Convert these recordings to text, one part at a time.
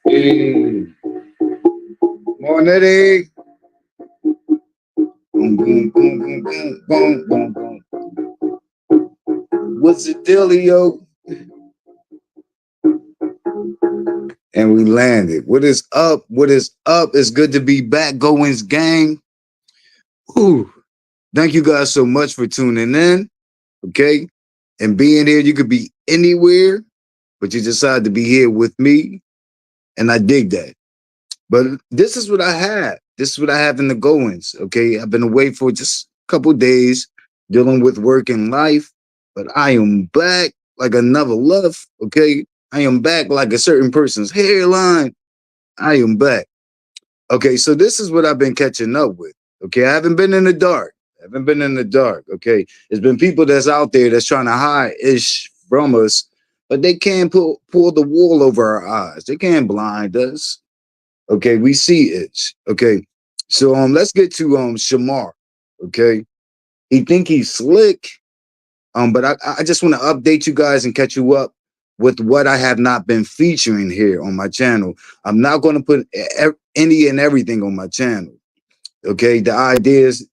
Hey, morning, Eddie. Boom, boom, boom, boom, boom, boom, boom, boom. What's the dealio? And we landed. What is up? What is up? It's good to be back, Goins gang. Ooh, thank you guys so much for tuning in. Okay, and being here. You could be anywhere, but you decided to be here with me, and I dig that. But this is what I have. This is what I have in the goings. Okay, I've been away for just a couple days dealing with work and life, but I am back like another love. Okay, I am back like a certain person's hairline. I am back. Okay, so this is what I've been catching up with. Okay, I haven't been in the dark. I haven't been in the dark. Okay, there's been people that's out there that's trying to hide ish from us, but they can't pull the wool over our eyes. They can't blind us. Okay, we see it. Okay, so let's get to Shamar. Okay, he think he's slick. But I just want to update you guys and catch you up with what I have not been featuring here on my channel. I'm not going to put any and everything on my channel. Okay, the idea is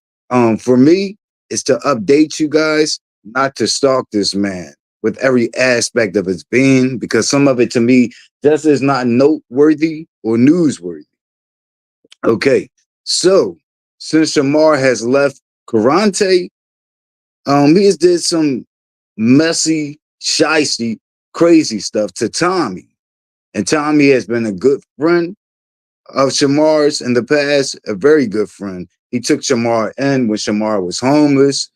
for me is to update you guys, not to stalk this man with every aspect of his being, because some of it to me just is not noteworthy or newsworthy. Okay, so since Shamar has left Karante, he has did some messy, shisty, crazy stuff to Tommy. And Tommy has been a good friend of Shamar's in the past, a very good friend. He took Shamar in when Shamar was homeless,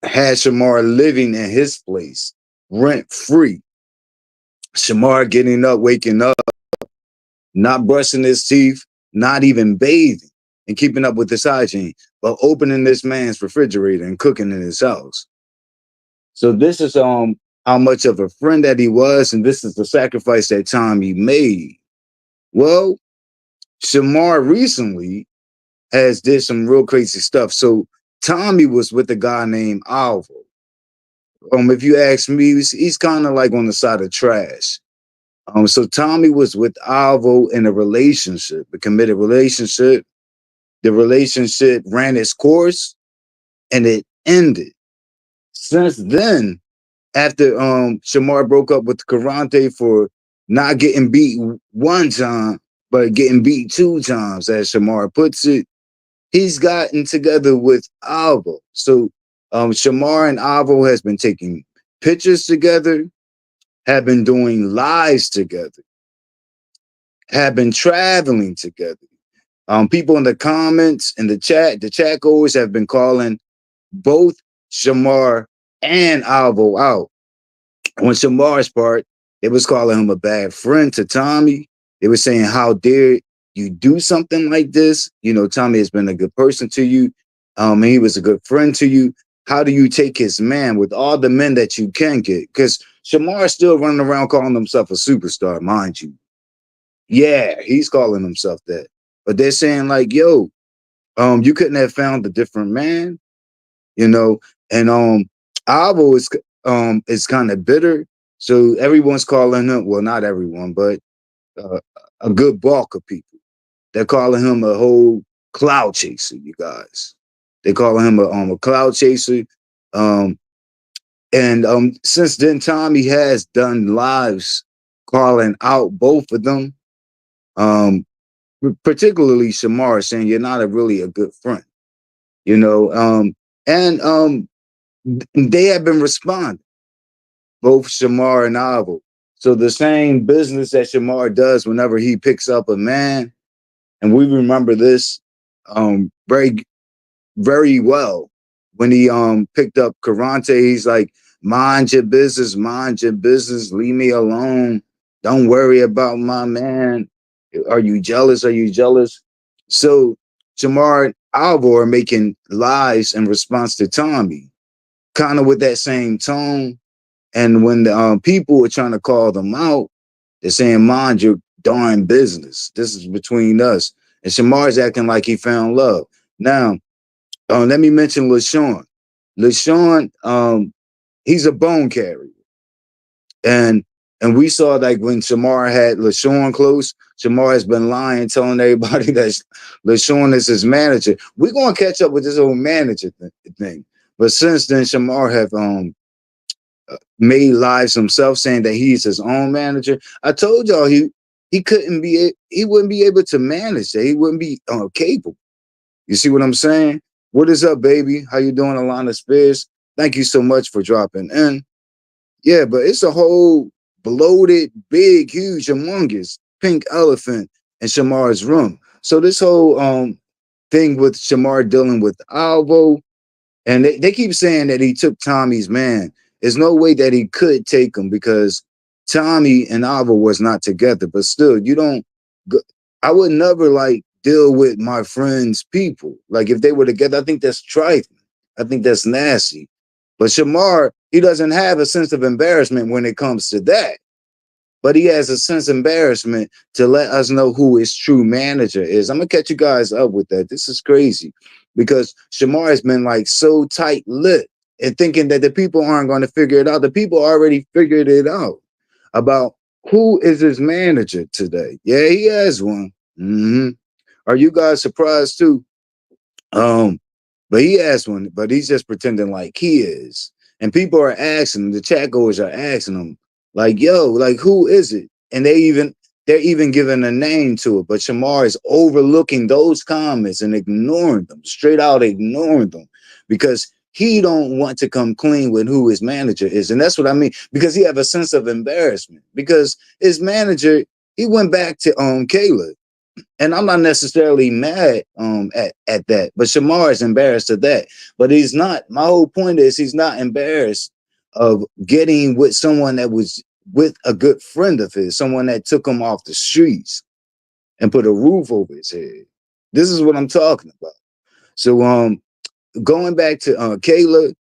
had Shamar living in his place, rent free. Shamar getting up, waking up, not brushing his teeth, not even bathing and keeping up with his hygiene, but opening this man's refrigerator and cooking in his house. So this is how much of a friend that he was, and this is the sacrifice that Tommy made. Well, Shamar recently has did some real crazy stuff. So Tommy was with a guy named Alvo. If you ask me, he's kind of like on the side of trash. So Tommy was with Alvo in a relationship, a committed relationship. The relationship ran its course and it ended. Since then, after Shamar broke up with Karante for not getting beat one time, but getting beat two times, as Shamar puts it, he's gotten together with Avo. So Shamar and Avo has been taking pictures together, have been doing lives together, have been traveling together. People in the comments and the chat goers have been calling both Shamar and Alvo out. On Shamar's part, they was calling him a bad friend to Tommy. They were saying, "How dare you do something like this?" You know, Tommy has been a good person to you. And he was a good friend to you. How do you take his man with all the men that you can get? Because Shamar is still running around calling himself a superstar, mind you. Yeah, he's calling himself that. But they're saying like, "Yo, you couldn't have found a different man," you know. And Avo is kind of bitter, so everyone's calling him. Well, not everyone, but uh, a good bulk of people. They're calling him a whole cloud chaser. You guys, they're calling him a cloud chaser. Um, and since then, Tommy has done lives calling out both of them. Um, Particularly Shamar, saying you're not really a good friend. You know, and they have been responding, both Shamar and Avu. So the same business that Shamar does whenever he picks up a man, and we remember this very very well when he picked up Karante. He's like, mind your business, leave me alone. Don't worry about my man. Are you jealous? Are you jealous? So Shamar and Alvo are making lies in response to Tommy, kind of with that same tone. And when the people are trying to call them out, they're saying, mind your darn business. This is between us. And Shamar's acting like he found love. Now, let me mention LaShawn. LaShawn, he's a bone carrier. And we saw like when Shamar had LaShawn close, Shamar has been lying, telling everybody that LaShawn is his manager. We're gonna catch up with this whole manager thing. But since then, Shamar have made lives himself, saying that he's his own manager. I told y'all he wouldn't be able to manage that. He wouldn't be capable. You see what I'm saying? What is up, baby? How you doing, Alana Spears? Thank you so much for dropping in. Yeah, but it's a whole bloated, big, huge, humongous pink elephant in Shamar's room. So this whole thing with Shamar dealing with Alvo, and they keep saying that he took Tommy's man. There's no way that he could take him because Tommy and Alva was not together. But still, you don't. I would never like deal with my friends' people. Like if they were together, I think that's trifling. I think that's nasty. But Shamar, he doesn't have a sense of embarrassment when it comes to that. But he has a sense of embarrassment to let us know who his true manager is. I'm gonna catch you guys up with that. This is crazy because Shamar has been like so tight-lipped and thinking that the people aren't going to figure it out. The people already figured it out about who is his manager today. Yeah, he has one. Are you guys surprised too? Um, but he has one, but he's just pretending like he is. And people are asking, the chat goers are asking him, like, yo, like who is it? And they're even giving a name to it. But Shamar is overlooking those comments and ignoring them, straight out ignoring them, because he don't want to come clean with who his manager is. And that's what I mean, because he have a sense of embarrassment. Because his manager, he went back to Kayla, and I'm not necessarily mad at that, but Shamar is embarrassed of that. But he's not. My whole point is he's not embarrassed of getting with someone that was with a good friend of his, someone that took him off the streets and put a roof over his head. This is what I'm talking about. So going back to Kayla,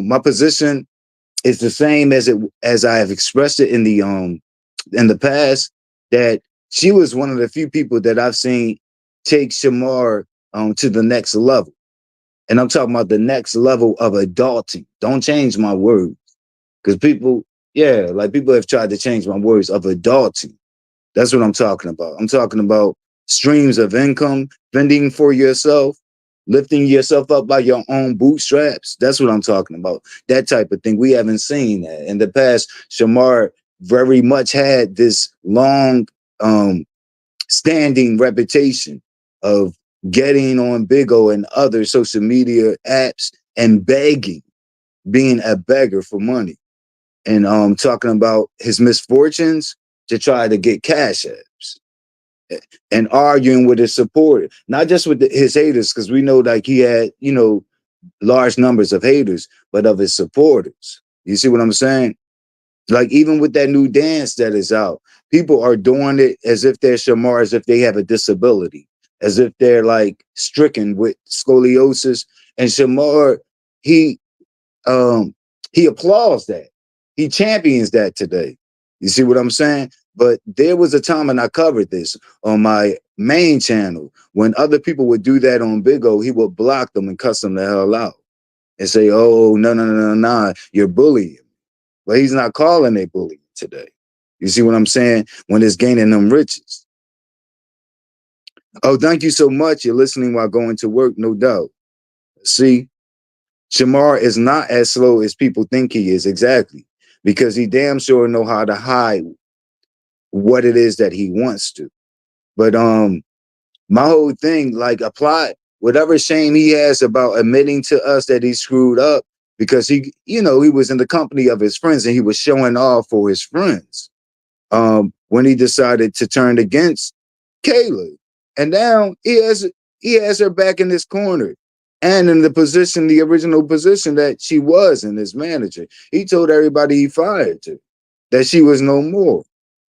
my position is the same as I have expressed it in the past, that she was one of the few people that I've seen take Shamar to the next level. And I'm talking about the next level of adulting. Don't change my words. Because people have tried to change my words of adulting. That's what I'm talking about. I'm talking about streams of income, fending for yourself, lifting yourself up by your own bootstraps. That's what I'm talking about. That type of thing. We haven't seen that. In the past, Shamar very much had this long standing reputation of getting on Big O and other social media apps and begging, being a beggar for money, and talking about his misfortunes to try to get cash apps, and arguing with his supporters, not just with his haters, because we know like he had, large numbers of haters, but of his supporters. You see what I'm saying? Like even with that new dance that is out, people are doing it as if they're Shamar, as if they have a disability, as if they're like stricken with scoliosis. And Shamar, he um he applauds that. He champions that today. You see what I'm saying? But there was a time, and I covered this on my main channel, when other people would do that on Big O, he would block them and cuss them the hell out and say, "Oh, no, no, no, no, no, you're bullying." But he's not calling it bullying today. You see what I'm saying? When it's gaining them riches. Oh, thank you so much. You're listening while going to work, no doubt. See, Shamar is not as slow as people think he is, exactly, because he damn sure know how to hide what it is that he wants to. But my whole thing, like, apply whatever shame he has about admitting to us that he screwed up, because he was in the company of his friends and he was showing off for his friends. When he decided to turn against Kayla, and now he has her back in his corner and in the position, the original position that she was in as manager. He told everybody he fired her, that she was no more.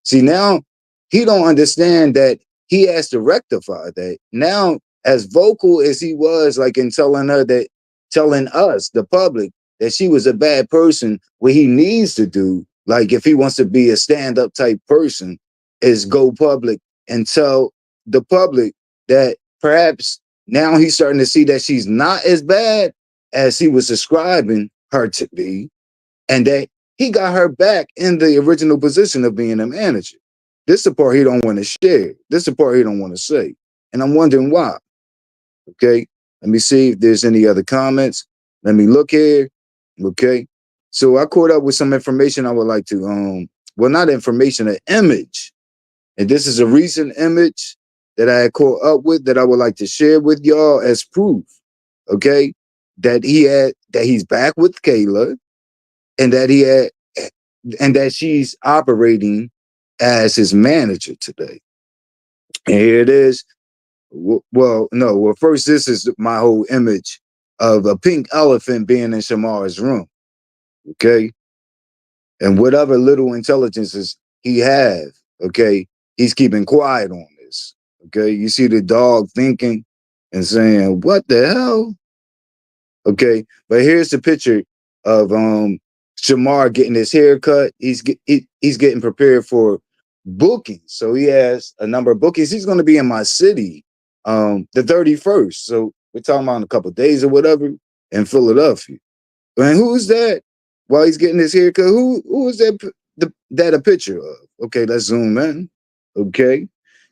See, now he don't understand that he has to rectify that. Now, as vocal as he was, like in telling us, the public, that she was a bad person, what he needs to do, like if he wants to be a stand-up type person, is go public and tell the public that perhaps now he's starting to see that she's not as bad as he was describing her to be, and that he got her back in the original position of being a manager. This is the part he don't want to share. This is the part he don't want to say. And I'm wondering why. Okay. Let me see if there's any other comments. Let me look here. Okay. So I caught up with some information I would like to, well, not information, an image. And this is a recent image that I had caught up with that I would like to share with y'all as proof. Okay. That he's back with Kayla, and that she's operating as his manager today. And here it is. Well, no. Well, first, this is my whole image of a pink elephant being in Shamar's room. Okay, and whatever little intelligences he have, okay, he's keeping quiet on this. Okay, you see the dog thinking and saying, "What the hell?" Okay, but here's the picture of Shamar getting his hair cut. He's getting prepared for bookings. So he has a number of bookings. He's going to be in my city the 31st. So we're talking about in a couple of days or whatever in Philadelphia. And who's that? While he's getting his hair cut, who is that a picture of? Okay, let's zoom in. Okay,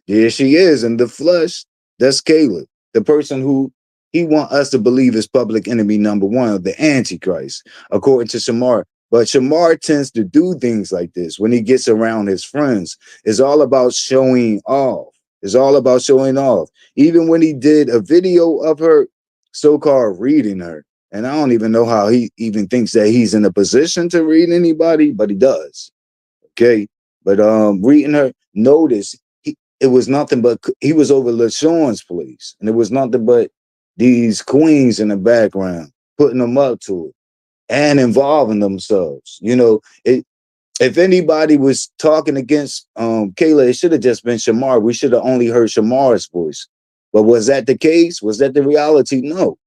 there she is in the flesh. That's Kayla, the person who he want us to believe is public enemy number one, the Antichrist, according to Shamar. But Shamar tends to do things like this when he gets around his friends. It's all about showing off. It's all about showing off. Even when he did a video of her so-called reading her, and I don't even know how he even thinks that he's in a position to read anybody, but he does. Okay. But reading her, notice it was nothing but he was over LaShawn's place, and it was nothing but these queens in the background putting them up to it and involving themselves. If anybody was talking against Kayla, it should have just been Shamar. We should have only heard Shamar's voice. But was that the case? Was that the reality? No.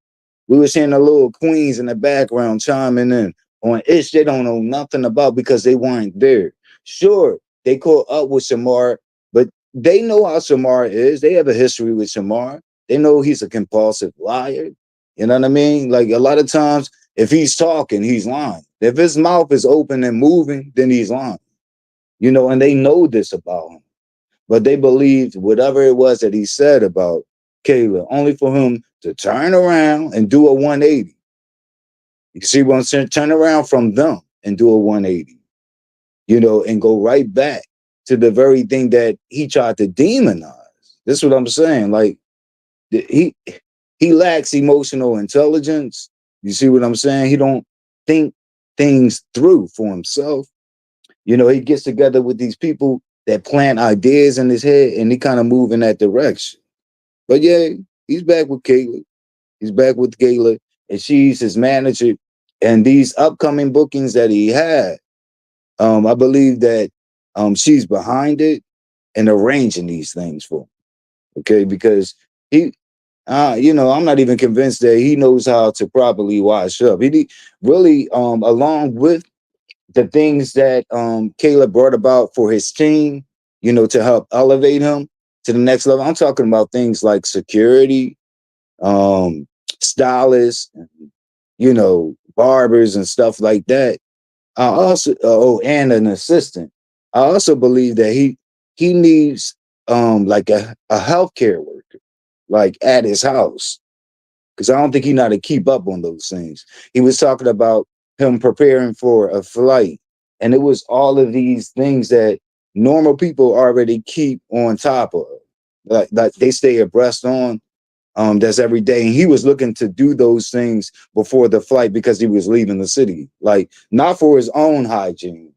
We were seeing the little queens in the background chiming in on ish they don't know nothing about because they weren't there. Sure, they caught up with Shamar, but they know how Shamar is. They have a history with Shamar. They know he's a compulsive liar. You know what I mean? Like a lot of times, if he's talking, he's lying. If his mouth is open and moving, then he's lying. And they know this about him. But they believed whatever it was that he said about Kayla, only for him to turn around and do a 180. You see what I'm saying? Turn around from them and do a 180, and go right back to the very thing that he tried to demonize. This is what I'm saying. Like, he he lacks emotional intelligence. You see what I'm saying? He don't think things through for himself. You know, he gets together with these people that plant ideas in his head, and he kind of move in that direction. But yeah, he's back with Kayla. He's back with Kayla, and she's his manager. And these upcoming bookings that he had, I believe that she's behind it and arranging these things for him. Okay, because he, you know, I'm not even convinced that he knows how to properly wash up. Really, along with the things that Caleb brought about for his team, you know, to help elevate him to the next level. I'm talking about things like security, um, stylists, you know, barbers and stuff like that. I also, oh, and an assistant. I also believe that he needs like a healthcare worker, like at his house, because I don't think he know how to keep up on those things. He was talking about him preparing for a flight, and it was all of these things that normal people already keep on top of, like they stay abreast on. That's every day, and he was looking to do those things before the flight because he was leaving the city, like not for his own hygiene,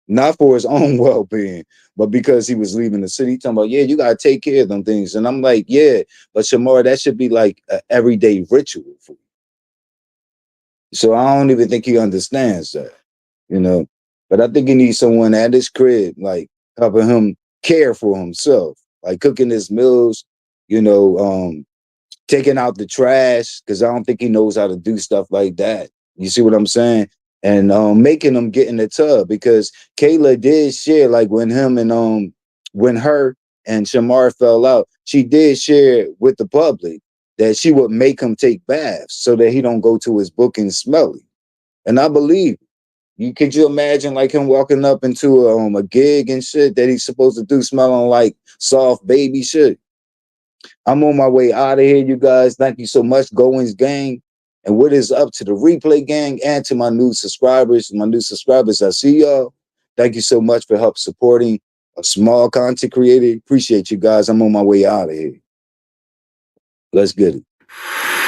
not for his own well-being, but because he was leaving the city. He talking about, yeah, you gotta take care of them things, and I'm like, yeah, but Shamar, that should be like an everyday ritual for you. So I don't even think he understands that, you know. But I think he needs someone at his crib, like helping him care for himself, like cooking his meals, you know, taking out the trash, because I don't think he knows how to do stuff like that. You see what I'm saying? And making them get in the tub, because Kayla did share, like when her and Shamar fell out, she did share with the public that she would make him take baths so that he don't go to his booking smelly. And I believe you. Could you imagine like him walking up into a gig and shit that he's supposed to do smelling like soft baby shit? I'm on my way out of here, you guys. Thank you so much, Goins Gang. And what is up to the replay gang and to my new subscribers? My new subscribers, I see y'all. Thank you so much for help supporting a small content creator. Appreciate you guys. I'm on my way out of here. Let's get it.